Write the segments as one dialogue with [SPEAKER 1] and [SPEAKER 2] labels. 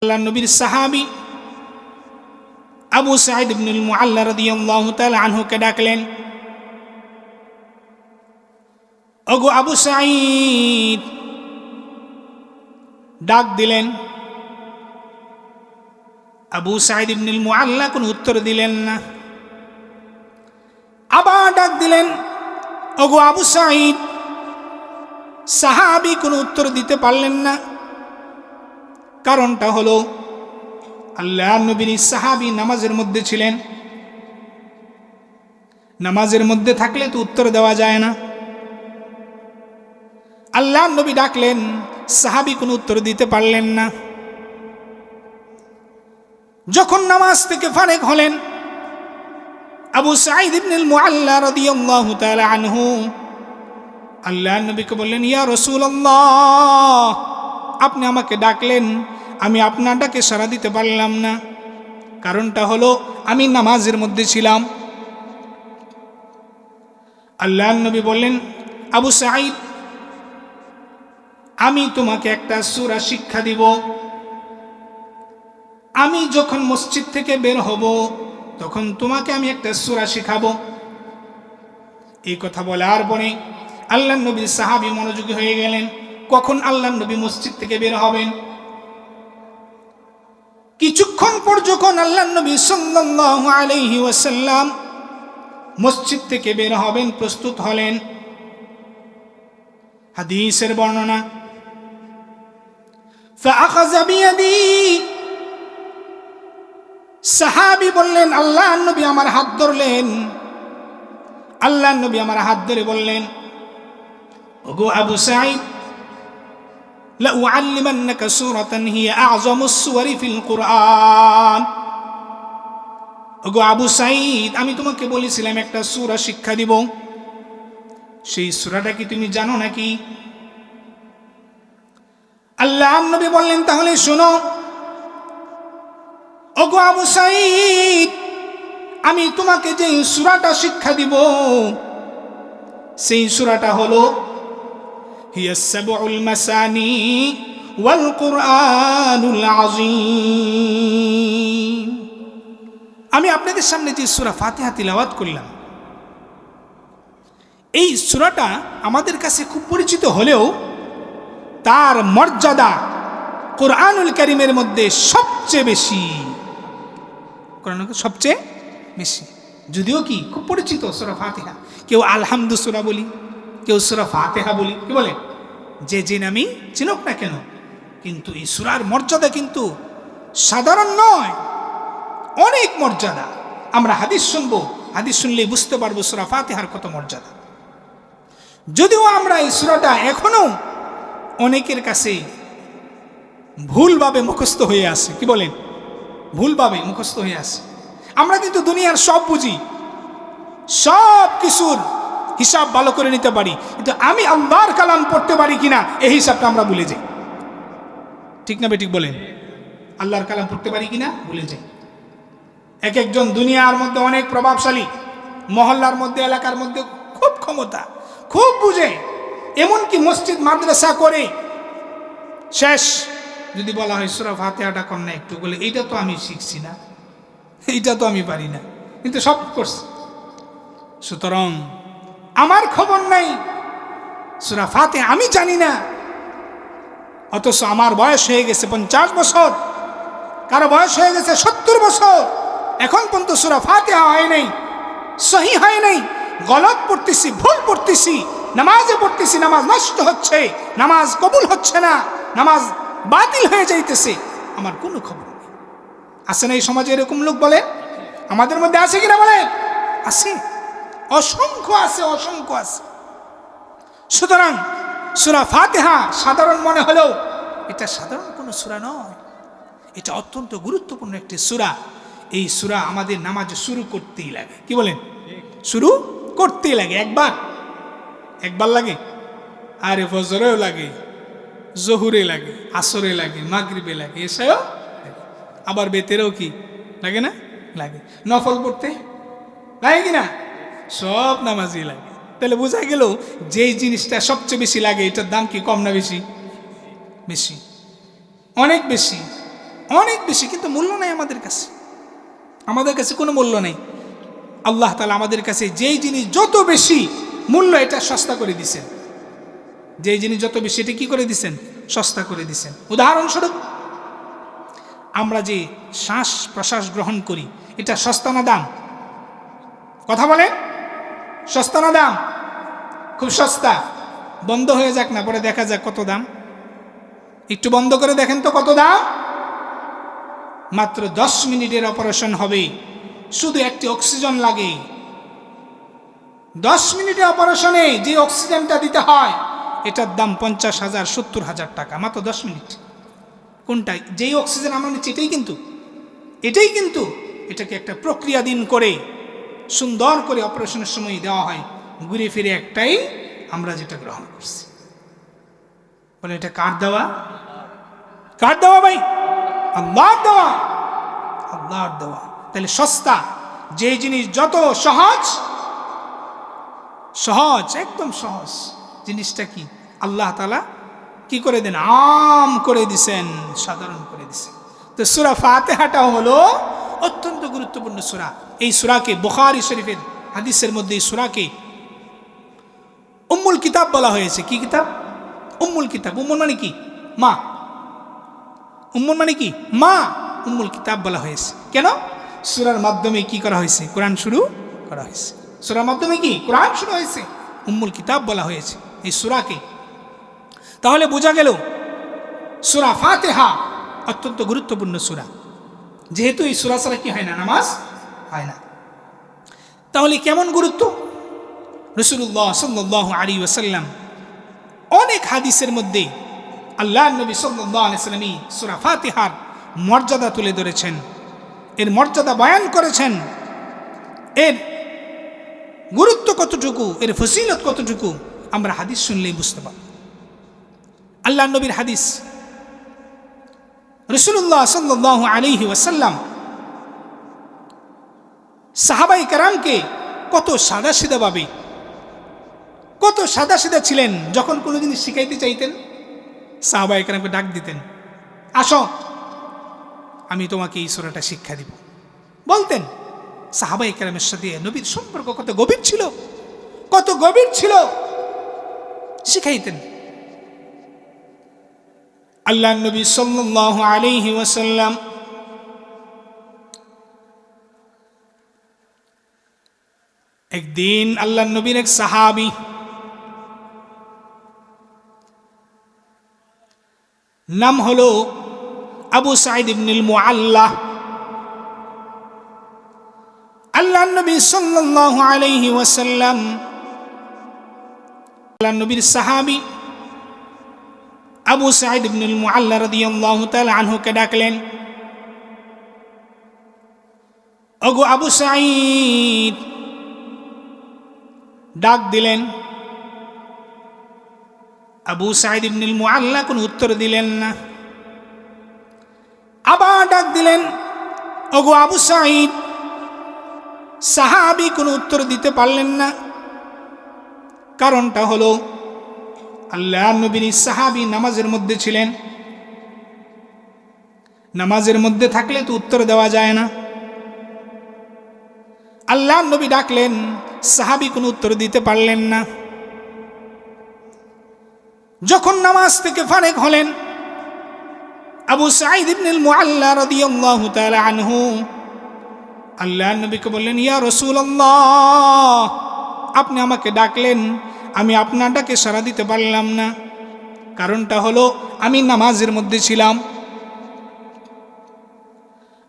[SPEAKER 1] আল্লাহর নবীর সাহাবী আবু সাঈদ ইবনুল মুআল্লা রাদিয়াল্লাহু তাআলা আনহুকে ডাকলেন। ওগো আবু সাঈদ, ডাক দিলেন। আবু সাঈদ ইবনুল মুআল্লা কোনো উত্তর দিলেন না। আবার ডাক দিলেন, ওগো আবু সাঈদ। সাহাবী কোনো উত্তর দিতে পারলেন না। কারণটা হলো আল্লাহর নবীর সাহাবী নামাজের মধ্যে ছিলেন। নামাজের মধ্যে থাকলে তো উত্তর দেওয়া যায় না। আল্লাহর নবী ডাকলেন, সাহাবী কোনো উত্তর দিতে পারলেন না। যখন নামাজ থেকে ফারেক হলেন, আবু সাঈদ ইবনুল মুআল্লা রাদিয়াল্লাহু তাআলা আনহু আল্লাহর নবীকে বললেন, ইয়া রাসূলুল্লাহ, আপনি আমাকে ডাকলেন, আমি আপনার ডাকে সাড়া দিতে পারলাম না। কারণটা হলো আমি নামাজের মধ্যে ছিলাম। আল্লাহর নবী বললেন, আবু সাঈদ, আমি তোমাকে একটা সূরা শিক্ষা দিব। আমি যখন মসজিদ থেকে বের হব তখন তোমাকে আমি একটা সূরা শিখাবো। এই কথা বলার পরে আল্লাহর নবী সাহাবী মনোযোগী হয়ে গেলেন। কখন আল্লাহর নবী মসজিদ থেকে বের হবেন? কিছুক্ষণ পর যখন আল্লাহর নবী সাল্লাল্লাহু আলাইহি ওয়াসাল্লাম মসজিদ থেকে বের হবেন, প্রস্তুত হলেন। হাদিসের বর্ণনা, ফাআখাযা বিয়াদি, সাহাবী বললেন, আল্লাহর নবী আমার হাত ধরলেন। আল্লাহর নবী আমার হাত ধরে বললেন, ওগো আবু সাঈদ, লাউআল্লিমান্নাকা সূরাতান হিয়া আ'যামুস সুওয়ারি ফিল কুরআন। ওগো আবু সাঈদ, আমি তোমাকে বলেছিলাম একটা সূরা শিক্ষা দিব। সেই সূরাটা কি তুমি জানো নাকি? আল্লাহর নবী বললেন, তাহলে শোনো। ওগো আবু সাঈদ, আমি তোমাকে যে সূরাটা শিক্ষা দিব সেই সূরাটা হলো হিয়াস সাবউল মাসানি ওয়াল কুরআনুল আযীম। আমি আপনাদের সামনে যে সূরা ফাতিহা তিলাওয়াত করলাম, এই সূরাটা আমাদের কাছে খুব পরিচিত হলেও তার মর্যাদা কুরআনুল কারীমের মধ্যে সবচেয়ে বেশি। কোরআনের সবচেয়ে বেশি, যদিও কি খুব পরিচিত সূরা ফাতিহা। কেউ আলহামদু সূরা বলি, কেউ সূরা ফাতিহা বলি, কি বলে? যে যে নামই চিনুক না কেন, কিন্তু এই সূরার মর্যাদা কিন্তু সাধারণ নয়, অনেক মর্যাদা। আমরা হাদিস শুনবো, হাদিস শুনলেই বুঝতে পারবো সূরা ফাতিহার কত মর্যাদা। যদিও আমরা এই সূরাটা এখনো অনেকের কাছে ভুলভাবে মুখস্থ হয়ে আছে, কি বলেন? ভুলভাবে মুখস্থ হয়ে আছে। আমরা কিন্তু দুনিয়ার সব বুঝি, সব কিছুর হিসাব ভালো করে নিতে পারি, কিন্তু আমি আল্লাহর কালাম পড়তে পারি কিনা এই হিসাবটা আমরা ভুলে যাই। ঠিক না বেঠিক বলেন? আল্লাহর কালাম পড়তে পারি কিনা ভুলে যাই। এক একজন দুনিয়ার মধ্যে অনেক প্রভাবশালী, মহল্লার মধ্যে, এলাকার মধ্যে খুব ক্ষমতা, খুব বুঝে, এমনকি মসজিদ মাদ্রাসা করে শেষ যদি বলা হয় সূরা ফাতিহাটা কর না একটু, বলে এইটা তো আমি শিখছি না, এইটা তো আমি পারি না, কিন্তু সব করছি। সুতরাং আমার খবর নাই, সূরা ফাতিহা আমি জানি না, অথচ আমার বয়স হয়ে গেছে 50 বছর, কারো বয়স হয়ে গেছে 70 বছর, এখন পর্যন্ত সূরা ফাতিহা হয় নাই, সহি হয় নাই, গলত পড়তেছি, ভুল পড়তেছি, নামাজে পড়তেছি, নামাজ নষ্ট হচ্ছে, নামাজ কবুল হচ্ছে না, নামাজ বাতিল হয়ে যাইতেছে, আমার কোনো খবর নেই। আছে না এই সমাজে এরকম লোক? বলে আমাদের মধ্যে আছে কিনা? বলে আছে, অসংখ্য আছে, অসংখ্য আছে। সুতরাং সূরা ফাতিহা সাধারণ মনে হলেও এটা সাধারণ কোনো সূরা নয়, এটা অত্যন্ত গুরুত্বপূর্ণ একটি সূরা। এই সূরা আমাদের নামাজে শুরু করতেই লাগে, কি বলেন? শুরু করতেই লাগে। একবার লাগে, আরে ফজরেও লাগে, জোহরে লাগে, আসরে লাগে, মাগরিবে লাগে, এশায়ও লাগে, আবার বেতেরও কি লাগে না? লাগে। নফল পড়তে লাগে কিনা? সব নামাজই লাগে। তাহলে বোঝা গেল যেই জিনিসটা সবচেয়ে বেশি লাগে এটার দাম কি কম না বেশি? বেশি, অনেক বেশি, অনেক বেশি, কিন্তু মূল্য নাই আমাদের কাছে। আমাদের কাছে কোনো মূল্য নেই। আল্লাহ তাআলা আমাদের কাছে যেই জিনিস যত বেশি মূল্য, এটা সস্তা করে দিছেন। যেই জিনিস যত বেশি, এটা কি করে দিছেন? সস্তা করে দিছেন। উদাহরণস্বরূপ, আমরা যে শ্বাস প্রশ্বাস গ্রহণ করি, এটা সস্তা না দাম? কথা বলেন, সস্তা না দাম? খুব সস্তা। বন্ধ হয়ে যাক না, পরে দেখা যাক কত দাম। একটু বন্ধ করে দেখেন তো কত দাম। মাত্র 10 মিনিটের অপারেশন হবে, শুধু একটি অক্সিজেন লাগে। 10 মিনিটের অপারেশনে যে অক্সিজেনটা দিতে হয়, এটার দাম 50,000 70,000 টাকা, মাত্র 10 মিনিট। কোনটা? যেই অক্সিজেন আমরা নিচ্ছি এটাই কিন্তু এটাকে একটা প্রক্রিয়াধীন করে সুন্দর করে অপারেশনের সময় দেওয়া হয়। ঘুরে ফিরে একটাই, আমরা যেটা গ্রহণ করছি। বলে এটা কার দেওয়া? কার দেওয়া ভাই? আল্লাহর দেওয়া, আল্লাহর দেওয়া। তাহলে সস্তা, যে জিনিস যত সহজ, একদম সহজ জিনিসটা কি আল্লাহ তাআলা কি করে দেন? আম করে দিছেন, সাধারণ করে দিছেন। তো সূরা ফাতিহাটা হলো অত্যন্ত গুরুত্বপূর্ণ সূরা। এই সূরাকে বুখারী শরীফের হাদিসের মধ্যে এই সূরাকে উম্মুল কিতাব বলা হয়েছে। কি কিতাব? উম্মুল কিতাব। উম্মুল মানে কি? মা। উম্মুল মানে কি? মা। উম্মুল কিতাব বলা হয়েছে কেন? সূরার মাধ্যমে কি করা হয়েছে? কোরআন শুরু করা হয়েছে। সূরার মাধ্যমে কি? কোরআন শুরু হয়েছে। উম্মুল কিতাব বলা হয়েছে এই সূরাকে। তাহলে বোঝা গেল সূরা ফাতিহা অত্যন্ত গুরুত্বপূর্ণ সূরা। যেহেতু এই সূরা ছাড়া কি হয় না? নামাজ হয় না। তাহলে কেমন গুরুত্ব? রাসূলুল্লাহ সাল্লাল্লাহু আলাইহি ওয়াসাল্লাম অনেক হাদিসের মধ্যে আল্লাহর নবী সাল্লাল্লাহু আলাইহি ওয়াসাল্লাম সূরা ফাতিহার মর্যাদা তুলে ধরেছেন, এর মর্যাদা বয়ান করেছেন, এর গুরুত্ব কতটুকু, এর ফজিলত কতটুকু আমরা হাদিস শুনলেই বুঝতে পারব। আল্লাহর নবীর হাদিস, রাসূলুল্লাহ সাল্লাল্লাহু আলাইহি ওয়াসাল্লাম সাহাবায়ে কেরামকে কত সাদাসিধাভাবে, কত সাদা ছিলেন। যখন কোনো জিনিস শিখাইতে চাইতেন, সাহাবায়ে কেরামকে ডাক দিতেন, আসো আমি তোমাকে এই সূরাটা শিক্ষা দিব, বলতেন। সাহাবায়ে কেরামের সাথে নবীর সম্পর্ক কত গভীর ছিল, কত গভীর ছিল, শিখাইতেন। আল্লাহর নবী সাল্লাল্লাহু আলাইহি ওয়াসাল্লাম একদিন আল্লাহর নবীর এক সাহাবী নাম হলো আবু সাঈদ ইবনুল মুআল্লা, আল্লাহর নবী সাল্লাল্লাহু আলাইহি ওয়াসাল্লাম আল্লাহর নবীর সাহাবী আবু সাঈদ ইবনুল মুআল্লা রাদিয়াল্লাহু তাআলা আনহুকে ডাকলেন, ওগো আবু সাঈদ। ডাক দিলেন। আবু সাঈদ ইবনুল মুআল্লা কোনো উত্তর দিলেন না। আবার ডাক দিলেন, ওগো আবু সাঈদ। সাহাবী কোনো উত্তর দিতে পারলেন না। কারণটা হলো আল্লাহর নবীর সাহাবী নামাজের মধ্যে ছিলেন। নামাজের মধ্যে থাকলে তো উত্তর দেওয়া যায় না। আল্লাহর নবী ডাকলেন, সাহাবী কোনো উত্তর দিতে পারলেন না। যখন নামাজ থেকে ফারেক হলেন, আবু সাঈদ ইবনুল মুআল্লা রাদিয়াল্লাহু তাআলা আনহু আল্লাহর নবীকে বললেন, ইয়া রাসূলুল্লাহ, আপনি আমাকে ডাকলেন, আমি আপনার ডাকে সাড়া দিতে পারলাম না। কারণটা হলো আমি নামাজের মধ্যে ছিলাম।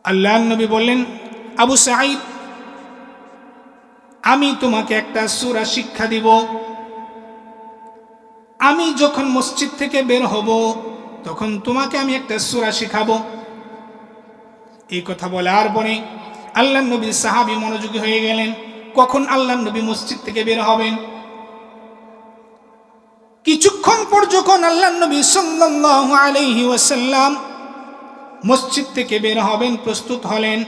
[SPEAKER 1] আল্লাহর নবী বললেন, আবু সাঈদ, আমি তোমাকে একটা সূরা শিক্ষা দিব। আমি যখন মসজিদ থেকে বের হব, তখন তোমাকে আমি একটা সূরা শিখাবো। এই কথা বলার পরে আল্লাহর নবীর সাহাবী মনোযোগী হয়ে গেলেন, কখন আল্লাহর নবী মসজিদ থেকে বের হবেন। কিছুক্ষণ পর যখন আল্লাহর নবী সাল্লাল্লাহু আলাইহি ওয়াসাল্লাম মসজিদ থেকে বের হবেন, প্রস্তুত হলেন।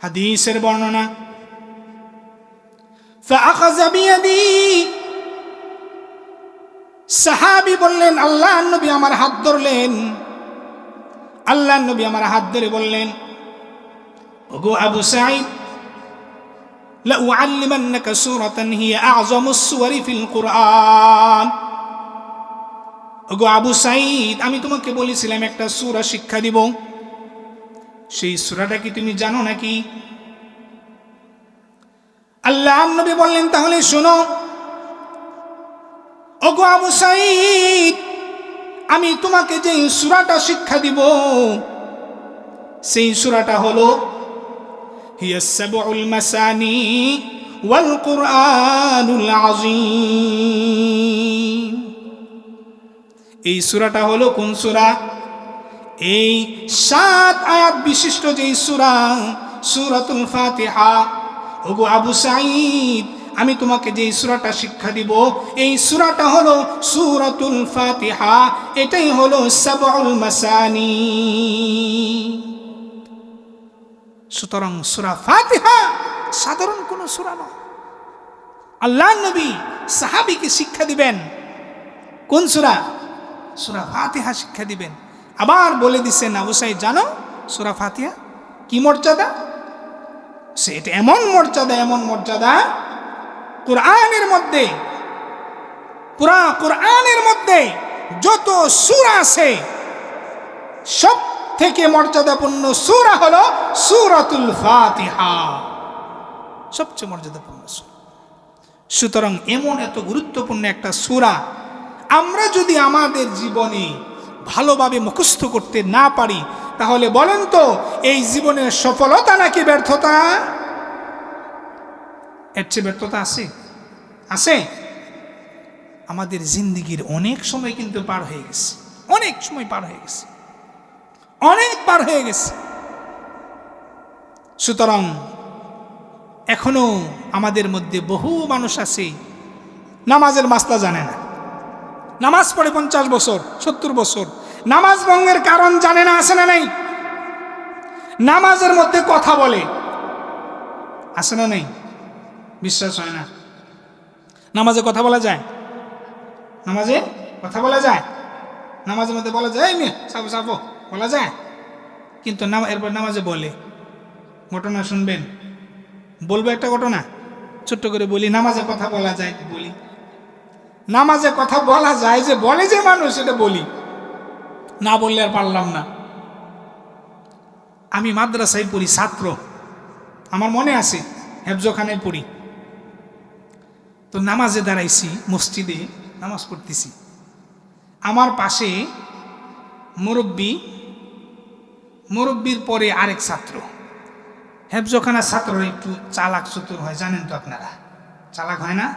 [SPEAKER 1] হাদিসের বর্ণনা, ফাআখাযা বিয়াদি, সাহাবী বললেন, আল্লাহর নবী আমার হাত ধরলেন, আল্লাহ নবী আমার হাত ধরে বললেন, ওগো আবু সাঈদ, লা উআল্লিমান্নাকা সূরাতান হিয়া আ'যামুস সুওয়ারি ফিল কুরআন। ওগো আবু সাঈদ, আমি তোমাকে বলেছিলাম একটা সূরা শিক্ষা দিব, সেই সূরাটা কি তুমি জানো নাকি? আল্লাহ নবী বললেন, তাহলে শোনো। ওগো আবু সাঈদ, আমি তোমাকে যে সূরাটা শিক্ষা দিব সেই সূরাটা হলো হিয়াস সাবউল মাসানি ওয়াল কুরআনুল আযীম। এই সূরাটা হলো কোন সূরা? এই 7 আয়াত বিশিষ্ট যেই সূরা, সূরাতুল ফাতিহা। ওগো আবু সাঈদ, আমি তোমাকে যে সূরাটা শিক্ষা দিব এই সূরাটা হলো সূরাতুল ফাতিহা, এটাই হলো সাবউল মাসানি। সুতরাং সূরা ফাতিহা সাধারণ কোনো সূরা নয়। আল্লাহ নবী সাহাবীকে শিক্ষা দিবেন কোন সূরা? সূরা ফাতিহা শিক্ষা দিবেন। আবার বলে দিচ্ছেন, আবু সাঈদ জানো সূরা ফাতিহা কি মর্যাদা? সেটা এমন মর্যাদা, এমন মর্যাদা, কুরআনের মধ্যে, পুরা কুরআনের মধ্যে যত সূরা আছে সব থেকে মর্যাদাপূর্ণ সূরা হলো সূরাতুল ফাতিহা, সবচেয়ে মর্যাদাপূর্ণ সূরা। সুতরাং এমন এত গুরুত্বপূর্ণ একটা সূরা আমরা যদি আমাদের জীবনে ভালোভাবে মুখস্থ করতে না পারি, তাহলে বলেন তো এই জীবনের সফলতা নাকি ব্যর্থতা? এর চেয়ে ব্যর্থতা আছে? আছে? আমাদের জিন্দেগির অনেক সময় কিন্তু পার হয়ে গেছে, অনেক সময় পার হয়ে গেছে, অনেক পার হয়ে গেছে। সুতরাং এখনো আমাদের মধ্যে বহু মানুষ আছে নামাজের মাসলা জানে না, নামাজ পড়ে 50 বছর 70 বছর, নামাজ ভঙ্গের কারণ জানে না, আছে না নাই? নামাজের মধ্যে কথা বলে, আছে না নাই? বিশ্বাস হয় না? নামাজে কথা বলা যায়? নামাজে কথা বলা যায়? নামাজের মধ্যে বলা যায় সাফো সাফো বলা যায়, কিন্তু এরপর নামাজে বলে। ঘটনা শুনবেন, বলবো একটা ঘটনা ছোট্ট করে বলি। নামাজে কথা বলা যায় বলি, নামাজে কথা বলা যায় যে বলে যে মানুষ, এটা বলি, না বললে আর পারলাম না। আমি মাদ্রাসায় পড়ি, ছাত্র, আমার মনে আছে হেফজখানায় পড়ি। তো নামাজে দাঁড়াইছি, মসজিদে নামাজ পড়তেছি, আমার পাশে মুরব্বী, মুরব্বীর পরে আরেক ছাত্র। হেফজখানার ছাত্ররা একটু চালাক চতুর হয়, জানেন তো আপনারা, চালাক হয় না?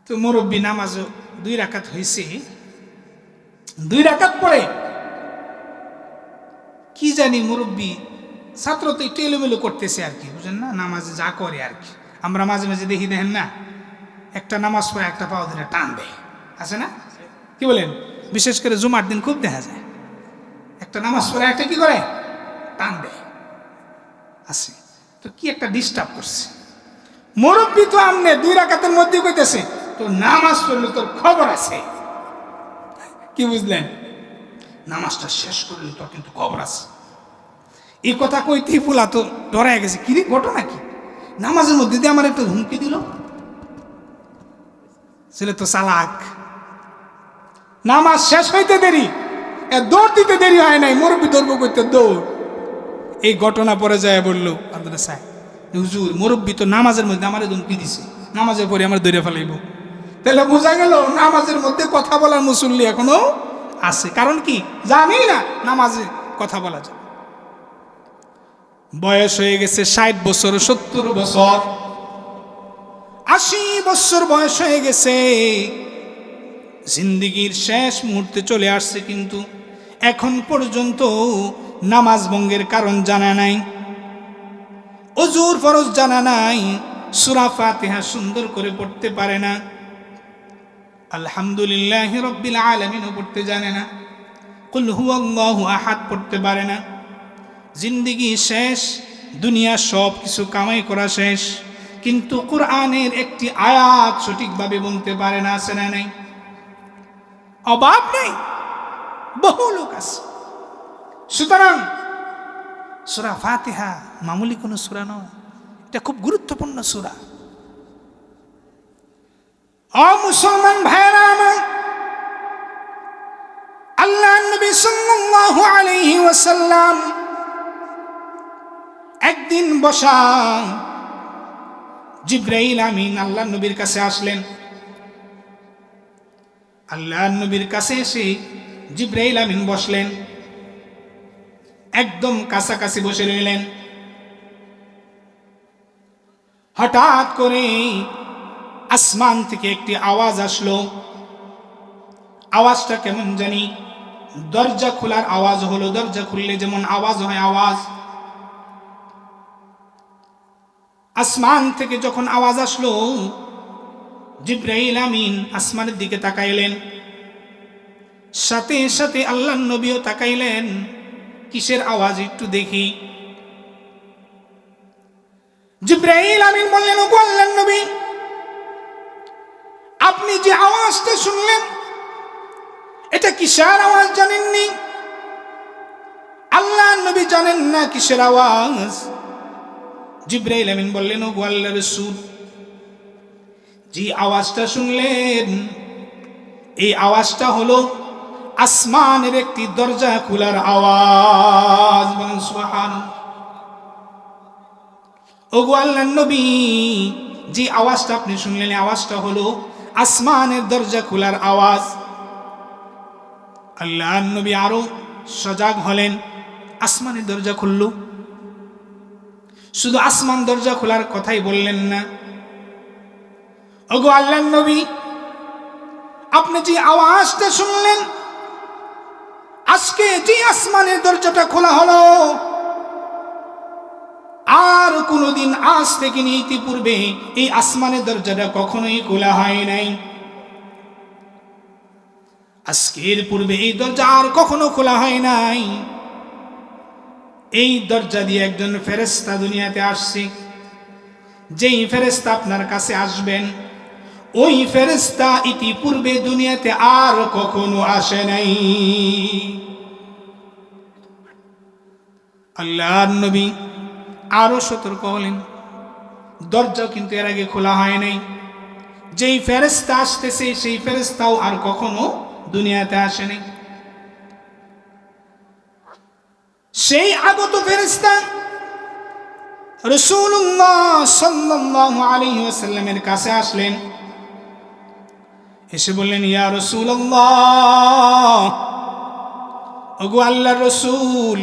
[SPEAKER 1] তো মুরব্বী নামাজ 2 রাকাত হয়েছে, 2 রাকাত পড়ে কি জানি মুরব্বী, ছাত্র তো একটু এলোমেলো করতেছে আর কি, বুঝেন না, নামাজে যা করে আর কি। আমরা মাঝে মাঝে দেখি, দেখেন না, একটা নামাজ পড়ে একটা পাও ধরে টান দেয়, আছে না? কি বলেন? বিশেষ করে জুমার দিন খুব দেখা যায়, একটা নামাজ পড়ে একটা কি করে টান দেয়, আছে। তো কি একটা ডিস্টার্ব করছে। মুরব্বী তো আমনে 2 রাকাতের মধ্যে কইতেছে, তো নামাজ পড়লে তোর খবর আছে, কি বুঝলেন? নামাজটা শেষ করলে তোর কিন্তু খবর আছে। এই কথা কইতেই ফুলা তো ডরায় গেছে, কি রে ঘটনা কি? নামাজের মধ্যে দিয়ে আমার একটা হুমকি দিল। ছেলে তো চালাক, নামাজ শেষ হইতে দেরি, দৌড় দিতে দেরি হয় নাই, মুরব্বী দৌড়বো করতে দৌড়। এই ঘটনা পরে যায় বললো আপনারা সাহেব, হুজুর মুরব্বী তো নামাজের মধ্যে আমার হুমকি দিছে, নামাজের পরে আমার দৌড়ে ফেলাইব। তাহলে বোঝা গেল নামাজের মধ্যে কথা বলার মুসল্লি এখনো আছে। কারণ কি? জানি না নামাজে কথা বলা যায়। বয়স হয়ে গেছে 60 বছর, 70 বছর, 80 বছর বয়স হয়ে গেছে, জিন্দেগির শেষ মুহূর্তে চলে আসছে, কিন্তু এখন পর্যন্ত নামাজ ভঙ্গের কারণ জানা নাই, ওযুর ফরজ জানা নাই, সূরা ফাতিহা সুন্দর করে পড়তে পারে না, আলহামদুলিল্লাহি রাব্বিল আলামিনও পড়তে জানে না, কুল হুয়াল্লাহু আহাদ পড়তে পারে না। জিন্দেগি শেষ, দুনিয়া সব কিছু কামাই করা শেষ, কিন্তু কোরআনের একটি আয়াত সঠিকভাবে বলতে পারে না, আছে না নাই? অভাব নেই, বহু লোক আছে। সুতরাং সূরা ফাতিহা মামুলি কোনো সূরা নয়, এটা খুব গুরুত্বপূর্ণ সূরা। ও মুসলমান ভাইরা আমার, আল্লাহর নবী সাল্লাল্লাহু আলাইহি ওয়াসাল্লাম একদিন বসা জিবরাইল আমিন আল্লাহর নবীর কাছে আসলেন। আল্লাহর নবীর কাছে এসে জিবরাইল আমিন বসলেন, একদম কাছাকাছি বসে রইলেন। হঠাৎ করে আসমান থেকে একটি আওয়াজ আসলো। আওয়াজটা কেমন জানি দরজা খোলার আওয়াজ হলো। দরজা খুললে যেমন আওয়াজ হয়, আওয়াজ। আসমান থেকে যখন আওয়াজ আসলো, জিবরাইল আমিন আসমানের দিকে তাকাইলেন। সাথে সাথে আল্লাহর নবীও তাকাইলেন, কিসের আওয়াজ একটু দেখি। জিবরাইল আমিন বললেন, ওগো আল্লাহর নবী, আপনি যে আওয়াজটা শুনলেন এটা কিসের আওয়াজ জানেননি? আল্লাহর নবী জানেন না কিসের আওয়াজ? জিবরাইল আমিন বললেন, ওগো আল্লাহর রাসূল, যে আওয়াজটা শুনলেন এই আওয়াজটা হলো আসমানের একটি দরজা খোলার আওয়াজ। বলেন সুবহানাল্লাহ। ওগো আল্লাহর নবী, যে আওয়াজটা আপনি শুনলেন আওয়াজটা হলো আসমানের দরজা খোলার আওয়াজ। আল্লাহর নবী আরো সজাগ হলেন। আসমানের দরজা খুলল। শুধু আসমান দরজা খোলার কথাই বললেন না, ওগো আল্লাহর নবী, আপনি যে আওয়াজটা শুনলেন, আজকে যে আসমানের দরজাটা খোলা হলো, আর কোনোদিন আজ থেকে নিয়ে ইতিপূর্বে এই আসমানের দরজাটা কখনোই খোলা হয় নাই। আজকের পূর্বে এই দরজা আর কখনো খোলা হয় নাই। এই দরজা দিয়ে একজন ফেরেশতা দুনিয়াতে আসছে। যেই ফেরেশতা আপনার কাছে আসবেন, ওই ফেরেশতা ইতিপূর্বে দুনিয়াতে আর কখনো আসে নাই। আল্লাহর নবী আরো সতর্ক হলেন, দরজা কিন্তু এর আগে খোলা হয় নাই। যেই ফেরেশতা আসতেছে সেই ফেরেশতাও আর কখনো দুনিয়াতে আসে নাই। সেই আগত ফেরেশতা রাসূলুল্লাহ সাল্লাল্লাহু আলাইহি ওয়াসাল্লামের কাছে আসলেন। এসে বললেন, ইয়া রাসূলুল্লাহ, ওগো আল্লাহর রাসূল,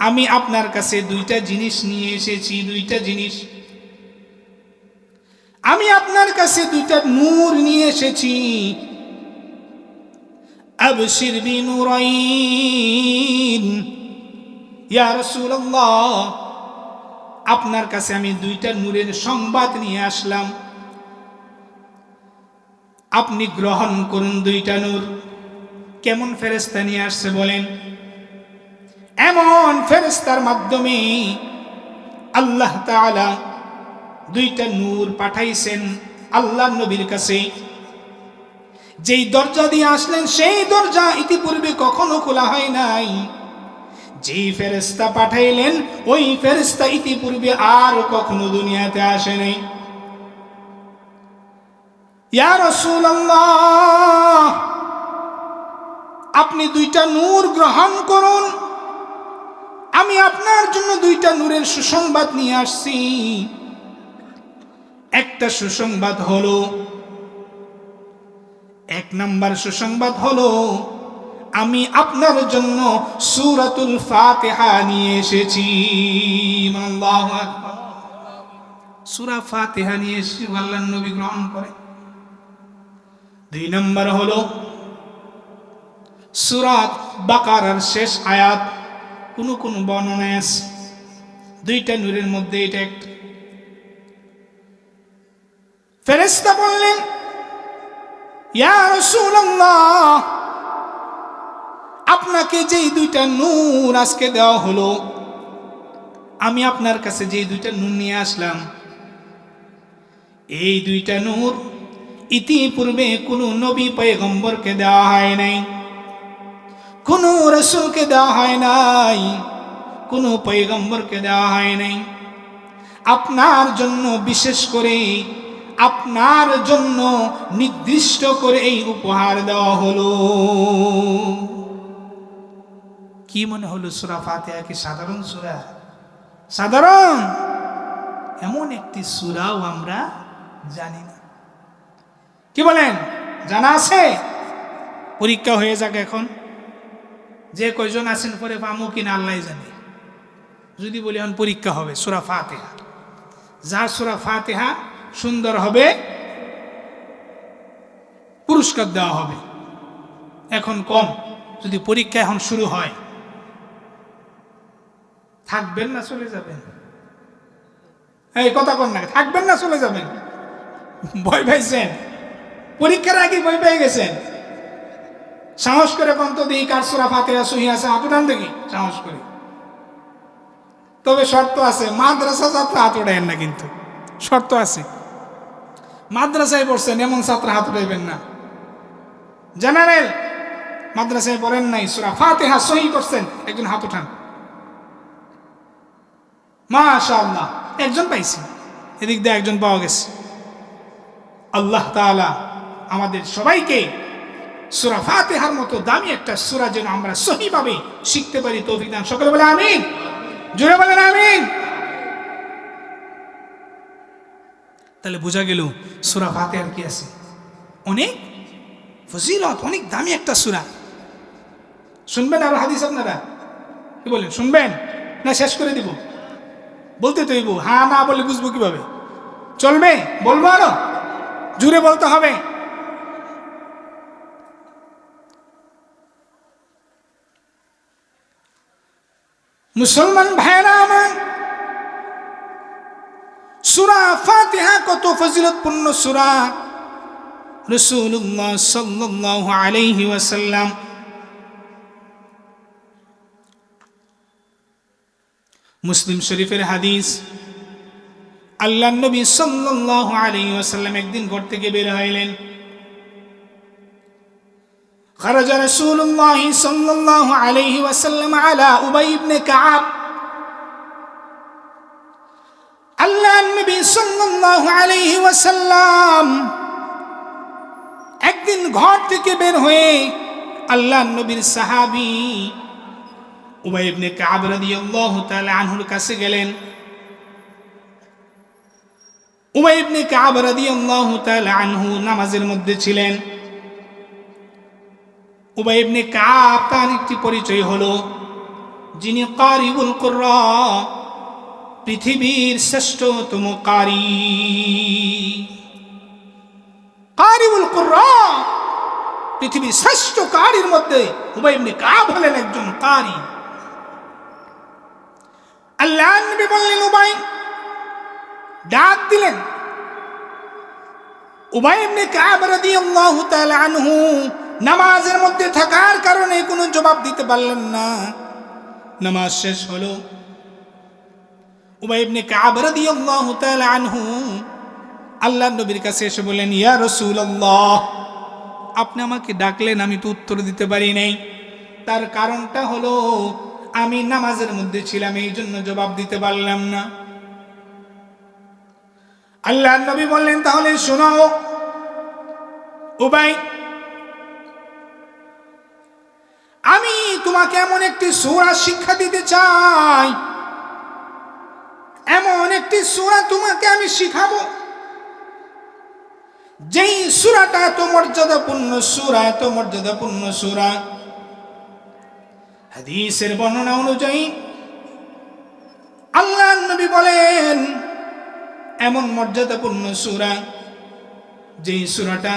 [SPEAKER 1] আমি আপনার কাছে দুইটা জিনিস নিয়ে এসেছি। দুইটা জিনিস আমি আপনার কাছে, দুইটা নূর নিয়ে এসেছি। আবশির বিনুরাইন, ইয়া রাসূলুল্লাহ, আপনার কাছে আমি দুইটা নূরের সংবাদ নিয়ে আসলাম, আপনি গ্রহণ করুন দুইটা নূর। কেমন ফেরেশতা নিয়ে আসছে বলেন? এমন ফেরেশতার মাধ্যমে আল্লাহ তাআলা দুইটা নূর পাঠাইছেন আল্লাহর নবীর কাছে। যেই দরজা দিয়ে আসলেন সেই দরজা ইতিপূর্বে কখনো খোলা হয় নাই। যেই ফেরেশতা পাঠাইলেন ওই ফেরেশতা ইতিপূর্বে আর কখনো দুনিয়াতে আসে নাই। ইয়া রাসূলুল্লাহ, আপনি দুইটা নূর গ্রহণ করুন। আমি আপনার জন্য দুইটা নূরের সুসংবাদ নিয়ে আসছি। একটা সুসংবাদ হলো, এক নাম্বার সুসংবাদ হলো, আমি আপনার জন্য সূরাতুল ফাতিহা নিয়ে এসেছি। আল্লাহু আকবার। সূরা ফাতিহা নিয়ে এসেছি, আল্লাহর নবী গ্রহণ করে। দুই নাম্বার হলো সূরা বাকারার শেষ আয়াত। কোন বর্ণনায় আছে দুইটা নূরের মধ্যে এটা একটা। ফেরেশতা বললেন, ইয়া রাসূলুল্লাহ, আপনাকে যেই দুইটা নূর আজকে দেওয়া হলো, আমি আপনার কাছে যেই দুইটা নূর নিয়ে আসলাম, এই দুইটা নূর ইতিপূর্বে কোনো নবী পয়গম্বরকে দেওয়া হয় নাই। কোনো রাসূলকে দেওয়া হয় নাই, কোনো পয়গম্বরকে দেওয়া হয় নাই। আপনার জন্য বিশেষ করে, আপনার জন্য নির্দিষ্ট করে এই উপহার দেওয়া হলো। কি মনে হলো সূরা ফাতিহা কি সাধারণ সূরা? সাধারণ এমন একটি সূরাও আমরা জানি না। কি বলেন, জানা আছে? পরীক্ষা হয়ে যাক এখন, যে কয়জন আছেন পরে পামু কিনা আল্লাহ জানে। যদি বলি এখন পরীক্ষা হবে সূরা ফাতিহা, যার সূরা ফাতিহা সুন্দর হবে পুরস্কার দেওয়া হবে। এখন কম, যদি পরীক্ষা এখন শুরু হয়, থাকবেন না চলে যাবেন? এই কথা কন না, থাকবেন না চলে যাবেন? ভয় পাইছেন? পরীক্ষার আগে ভয় পেয়ে গেছেন? সাহস করে কোন তো দেখি কার সূরা ফাতিহা সহি আছে, হাত উঠান দেখি সাহস করে। তবে শর্ত আছে, মাদ্রাসা ছাত্র হাত উঠাইবেন না, কিন্তু শর্ত আছে। মাদ্রাসায় পড়ছেন এমন ছাত্র হাত উঠাইবেন না। জেনারেল মাদ্রাসায় পড়েন নাই, সূরা ফাতিহা সহি করছেন, একজন হাত উঠান। মাশাআল্লাহ, একজন পাইছি, এদিক দিয়ে একজন পাওয়া গেছে। আল্লাহ তাআলা আমাদের সবাইকে সূরা ফাতিহার মতো দামি একটা সূরা যেন আমরা সহিভাবে শিখতে পারি তৌফিক দান। সকলে বলে আমিন, জোরে বলেন আমিন। তাহলে বোঝা গেল সূরা ফাতিহার কি আছে, অনেক ফজিলত, অনেক দামি একটা সূরা। শুনবেন আর হাদিস আপনারা? কি বলেন, শুনবেন না শেষ করে দিব? বলতে তো হইব, হ্যাঁ না বলে বুঝবো কিভাবে? চলবে? বলবো আরো জুড়ে বলতে হবে। মুসলমান ভাইরা আমার, সূরা ফাতিহা কত ফজিলতপূর্ণ সূরা। রাসূলুল্লাহ সাল্লাল্লাহু আলাইহি ওয়াসাল্লাম মুসলিম শরীফের হাদিস, আল্লাহর নবী সাল্লাল্লাহু আলাইহি ওয়াসাল্লাম একদিন ঘর থেকে বের হইলেন। খারাজা রাসূলুল্লাহ সাল্লাল্লাহু আলাইহি ওয়াসাল্লাম আলা উবাই ইবনে কাব। আল্লাহর নবী সাল্লাল্লাহু আলাইহি ওয়াসাল্লাম একদিন ঘর থেকে বের হয়ে আল্লাহর নবীর সাহাবী উবাই ইবনে কাব রাদিয়াল্লাহু তাআলা আনহুর কাছে গেলেন। উবাই ইবনে কাব রাদিয়াল্লাহু তাআলা আনহু নামাজের মধ্যে ছিলেন। উবাই ইবনে কাব, তার একটি পরিচয় হলো যিনি কারিউল কুরআ, পৃথিবীর শ্রেষ্ঠতম কারি। কারিউল কুরআ, পৃথিবীর শ্রেষ্ঠ কারির মধ্যে উবাই ইবনে কাব হলেন একজন কারি। আল্লাহর নবী বললেন, উবাই, ডাক দিলেন। উবাই ইবনে কাব রাদিয়াল্লাহু তাআলা আনহু নামাজের মধ্যে থাকার কারণে কোনো জবাব দিতে পারলেন না। নামাজ শেষ হলো। উবাই ইবনে কাব রাদিয়াল্লাহু তাআলা আনহু আল্লাহর নবীর কাছে এসে বললেন, ইয়া রাসূলুল্লাহ, আপনি আমাকে ডাকলেন, আমি তো উত্তর দিতে পারি নাই। তার কারণটা হলো আমি নামাজের মধ্যে ছিলাম, এই জন্য জবাব দিতে পারলাম না। আল্লাহর নবী বললেন, তাহলে শোনো উবাই, আমি তোমাকে এমন একটি সূরা শিক্ষা দিতে চাই, এমন একটি সূরা তোমাকে আমি শিখাবো, যেই সূরাটা এত মর্যাদাপূর্ণ সূরা, এত মর্যাদাপূর্ণ সূরা। হাদিসের বর্ণনা অনুযায়ী আল্লাহর নবী বলেন, এমন মর্যাদাপূর্ণ সূরা যেই সূরাটা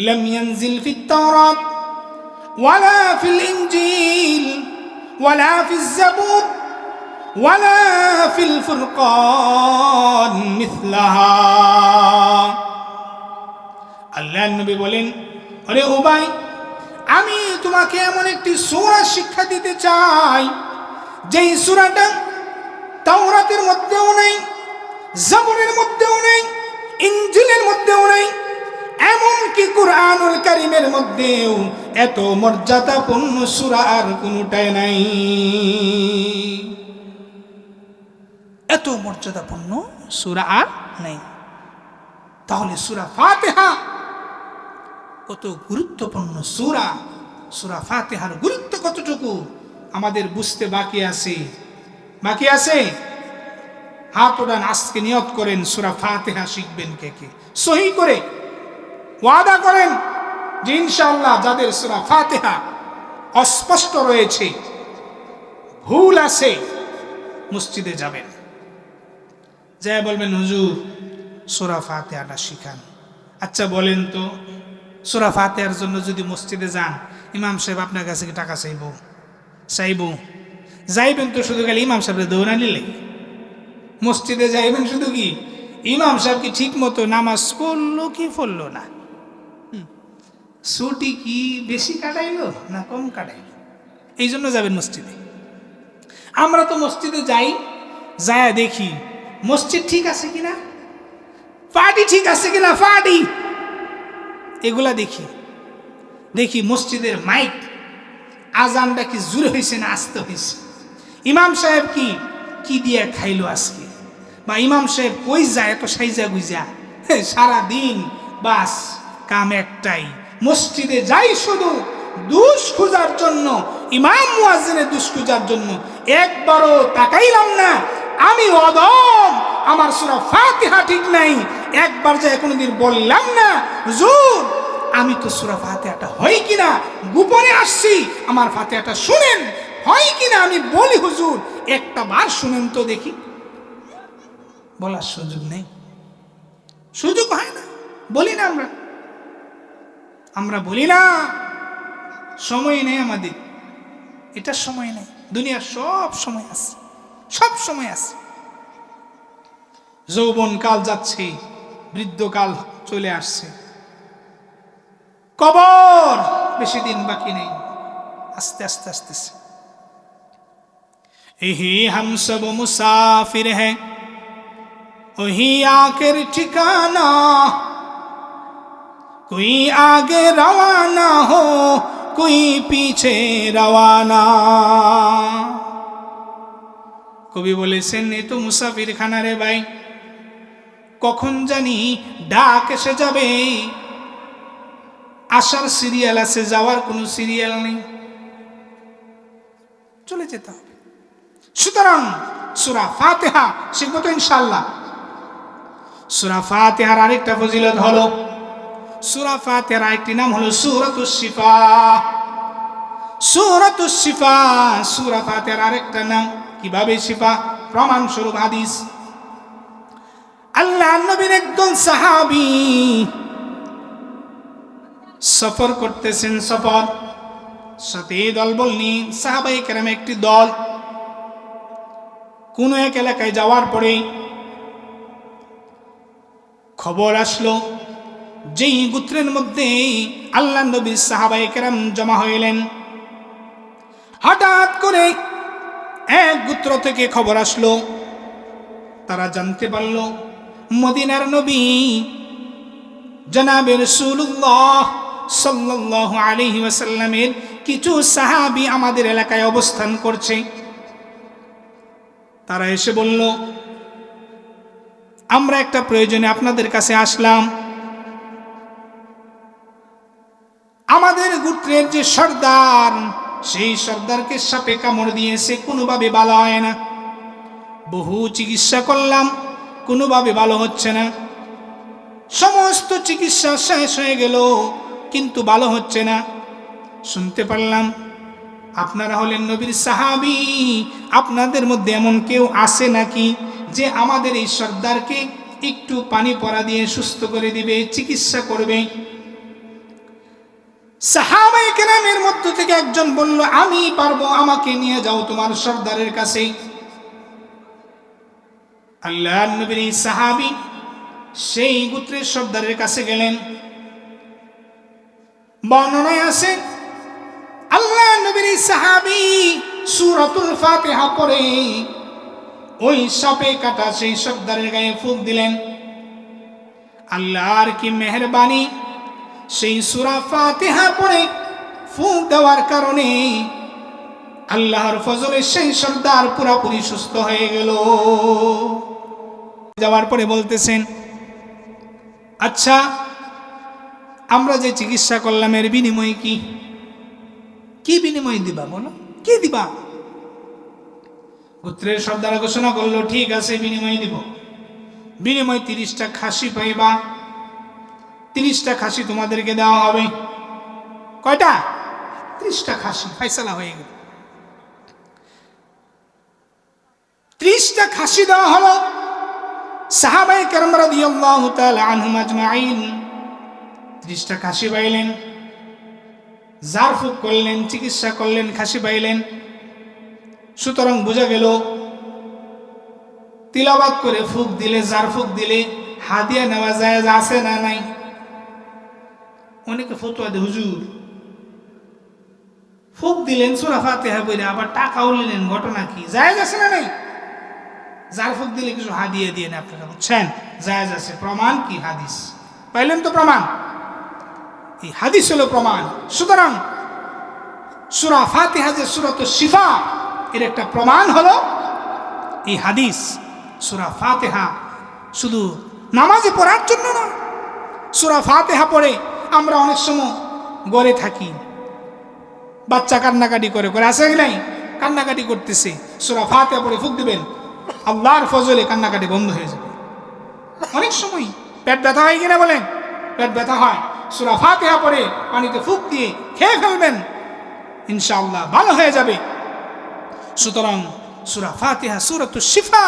[SPEAKER 1] লাম ইয়ানজিল ফিত তাওরাত ওয়ালা ফিল ইনজিল ওয়ালা ফিজ জাবুর ওয়ালা ফিল ফুরকান মিথলাহা। আল্লাহর নবী বলেন, আরে উবাই, আমি তোমাকে এমন একটি সূরা শিক্ষা দিতে চাই, যেই সূরাটা তাওরাতের মধ্যেও নেই, জাবুরের মধ্যেও নেই, ইনজিলের মধ্যেও নেই, এমনকি কুরআনুল কারীমের মধ্যেও এত মর্যাদাপূর্ণ সূরা আর কোনটাই নাই। এত মর্যাদাপূর্ণ সূরা আর নাই। তাহলে সূরা ফাতিহা কত গুরুত্বপূর্ণ সূরা। সূরা ফাতিহার গুরুত্ব কতটুকু আমাদের বুঝতে বাকি আছে। বাকি আছে? হাত ওঠান, আজকে নিয়ত করেন সূরা ফাতিহা শিখবেন। কে কে সহি করে ওয়াদা করেন যে ইনশাআল্লাহ যাদের সূরা ফাতিহা অস্পষ্ট রয়েছে, ভুল আছে, মসজিদে যাবেন, যা বলবেন হুজুর সূরা ফাতিহাটা শিখান। আচ্ছা বলেন তো, সূরা ফাতিহার জন্য যদি মসজিদে যান, ইমাম সাহেব আপনার কাছে কি টাকা চাইব? যাইবেন তো শুধু গেলে ইমাম সাহেবের দৌড়া নিলে। মসজিদে যাইবেন শুধু কি ইমাম সাহেব কি ঠিক মতো নামাজ পড়লো কি পড়লো না, ছুটি কি বেশি কাটাইলো না কম কাটাইলো, এই জন্য যাবেন মসজিদে। আমরা তো মসজিদে যাই, যায় দেখি মসজিদ ঠিক আছে কিনা, পার্টি ঠিক আছে কিনা, পার্টি এগুলা দেখি মসজিদের মাইক আজানটা কি জোরে হয়েছে না আস্তে হয়েছে, ইমাম সাহেব কি দিয়ে খাইলো আজকে, বা ইমাম সাহেব কই যায় এত সাইজা গুইজা সারা দিন, বাস কাম একটাই, মসজিদে যাই শুধু দুষ খোঁজার জন্য, ইমাম মুয়াজ্জিনের দুষ খোঁজার জন্য। একবারও তাকাইলাম না আমি অদম, আমার সূরা ফাতিহা ঠিক নাই, একবার যায় কোনোদিন বললাম না হুজুর আমি তো সূরা ফাতিহাটা হয় কিনা গোপনে আসছি, আমার ফাতিহাটা শুনেন, হয় কিনা আমি বলি হুজুর একটা বার শুনেন তো দেখি। বলার সুযোগ নেই, সুযোগ হয় না, বলি না আমরা বলি না, সময় নেই আমাদের, এটা সময় নেই। দুনিয়ার সব সময় আছে, সব সময় আছে। যৌবন কাল যাচ্ছে, বৃদ্ধকাল চলে আসছে, কবর বেশি দিন বাকি নেই, আস্তে আস্তে আসতেছে। यही हम सब मुसाफिर हैं, वही आखिर ठिकाना, कोई आगे रवाना हो कोई पीछे रवाना। কবি বলেছেন এ তো মুসাফির খানা রে ভাই, কখন জানি ডাক এসে যাবে, আসার সিরিয়াল আছে, যাওয়ার কোনো সিরিয়াল নেই, চলে যেতে হবে। সুতরাং সূরা ফাতিহা শিখবো তো ইনশাআল্লাহ। সূরা ফাতিহার আরেকটা ফজিলত হলো, সূরা ফাতিহার আরেকটি নাম হলো সূরাতুশ শিফা। সূরাতুশ শিফা সূরা ফাতিহার আরেকটা নাম। কিভাবে শিফা? প্রমাণ স্বরূপ হাদিস। আল্লাহর নবীর একজন সাহাবী সফর করতেছেন, সফর সাথে দলবল নিয়ে সাহাবায়ে কেরাম একটি দল কোন এক এলাকায় যাওয়ার পরে খবর আসলো যেই গোত্রের মধ্যে আল্লাহর নবী সাহাবায়ে কেরাম জমা হইলেন, হঠাৎ করে এক গোত্র থেকে খবর আসলো, তারা জানতে পারল মদিনার নবী জনাবে রাসূলুল্লাহ সাল্লাল্লাহু আলাইহি ওয়াসাল্লামের কিছু সাহাবী আমাদের এলাকায় অবস্থান করছে। তারা এসে বলল আমরা একটা প্রয়োজনে আপনাদের কাছে আসলাম, আমাদের গোত্রের যে সর্দার, সেই সর্দারকে সাপে কামড় দিয়েছে, কোনোভাবে ভালো হয় না, বহু চিকিৎসা করলাম কোনোভাবে ভালো হচ্ছে না, সমস্ত চিকিৎসা শেষ হয়ে গেল কিন্তু ভালো হচ্ছে না। শুনতে পারলাম আপনারা হলেন নবীর সাহাবী, আপনাদের মধ্যে এমন কেউ আছে নাকি যে আমাদের এই সর্দারকে একটু পানি পড়া দিয়ে সুস্থ করে দিবে, চিকিৎসা করবে? সাহাবায়ে কেরামের মধ্য থেকে একজন বলল আমি পারবো, আমাকে নিয়ে যাও তোমার সর্দারের কাছে। আল্লাহর নবীর সাহাবী সেই গোত্রের সর্দারের কাছে গেলেন। বর্ণনায় আছে আল্লাহর নবীর সাহাবী সূরাতুল ফাতিহা পড়ে ওই সাপে কাটা সেই সর্দারের গায়ে ফুঁক দিলেন। আল্লাহর কি মেহেরবানি, সেই সূরা ফাতিহা পড়ে ফুঁক দেওয়ার কারণে আল্লাহর ফজলে সেই সর্দার পুরোপুরি সুস্থ হয়ে গেল। যাওয়ার পরে বলতেছেন, আচ্ছা আমরা যে চিকিৎসা করলাম এর বিনিময়ে কি কি বিনিময় দিবা বলো, কি দিবা? গোত্রের সর্দার ঘোষণা করলো, ঠিক আছে বিনিময় দিব। বিনিময় 30টা খাসি পাইবা, 30টা খাসি তোমাদেরকে দেওয়া হবে। কয়টা? 30টা খাসি। ফাইসালা হয়ে গেল। 30টা খাসি দেওয়া হলো। সাহাবায়ে কেরাম রাদিয়াল্লাহু তাআলা আনহুম আজমাইন 30টা খাসি পাইলেন, জারফুক করলেন, চিকিৎসা করলেন, খাসি পাইলেন। সুতরাং বোঝা গেল তিলাওয়াত করে ফুক দিলে, জারফুক দিলে হাদিয়া নেওয়া যায় আছে না নাই? অনেকে ফতোয়া দেয়, হুজুর ফুক দিলেন সূরা ফাতিহা পড়ে আবার টাকাও নিলেন, ঘটনা কি? জায়েজ আছে না নাই? জারফুক দিলে কিছু হাদিয়া দিয়ে না, আপনারা বুঝছেন? জায়েজ আছে। প্রমাণ কি? হাদিস পাইলেন তো প্রমাণ? এই হাদিস হলো প্রমাণ। সুতরাং সূরা ফাতিহা যে সূরাতুশ শিফা, এর একটা প্রমাণ হলো এই হাদিস। সূরা ফাতিহা শুধু নামাজে পড়ার জন্য না। সূরা ফাতিহা পড়ে আমরা অনেক সময় গড়ে থাকি, বাচ্চা কান্নাকাটি করে করে, আছে কি নাই? কান্নাকাটি করতেছে, সূরা ফাতিহা পড়ে ফুক দিবেন, আল্লাহর ফজলে কান্নাকাটি বন্ধ হয়ে যাবে। অনেক সময় পেট ব্যথা হয় কিনা বলেন? পেট ব্যথা হয়, সূরা ফাতিহা পড়ে পানিতে ফুক দিয়ে খেয়ে ফেলবেন, ইনশাআল্লাহ ভালো হয়ে যাবে। সুতরাং সূরা ফাতিহা সূরাতুশ শিফা,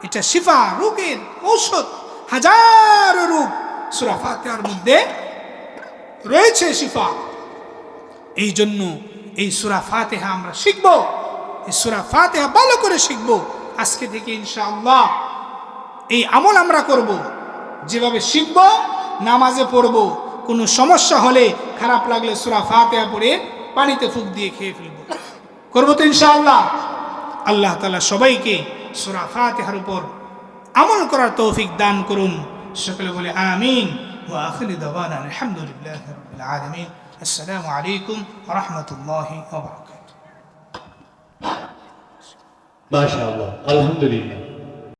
[SPEAKER 1] এটা শিফা, রোগের ঔষধ। হাজারো রোগ সূরা ফাতিহার মধ্যে রয়েছে, শিফা। এই জন্য এই সূরা ফাতিহা আমরা শিখব, এই সূরা ফাতিহা ভালো করে শিখব। আজকে থেকে ইনশাআল্লাহ এই আমল আমরা করব, যেভাবে শিখব নামাজে পড়ব। কোনো সমস্যা হলে, খারাপ লাগলে সূরা ফাতিহা পড়ে পানিতে ফুক দিয়ে খেয়ে ফেলব। করবো তো ইনশাআল্লাহ। আল্লাহ তাআলা সবাইকে সূরা ফাতিহার উপর আমল করার তৌফিক দান করুন। সকলে বলে আমিন। ওয়া আখিরু দাওয়ানা আলহামদুলিল্লাহি রাব্বিল আলামিন। আসসালামু আলাইকুম ওয়া রাহমাতুল্লাহি ওয়া বারাকাতুহু।
[SPEAKER 2] মাশাআল্লাহ, আলহামদুলিল্লাহ।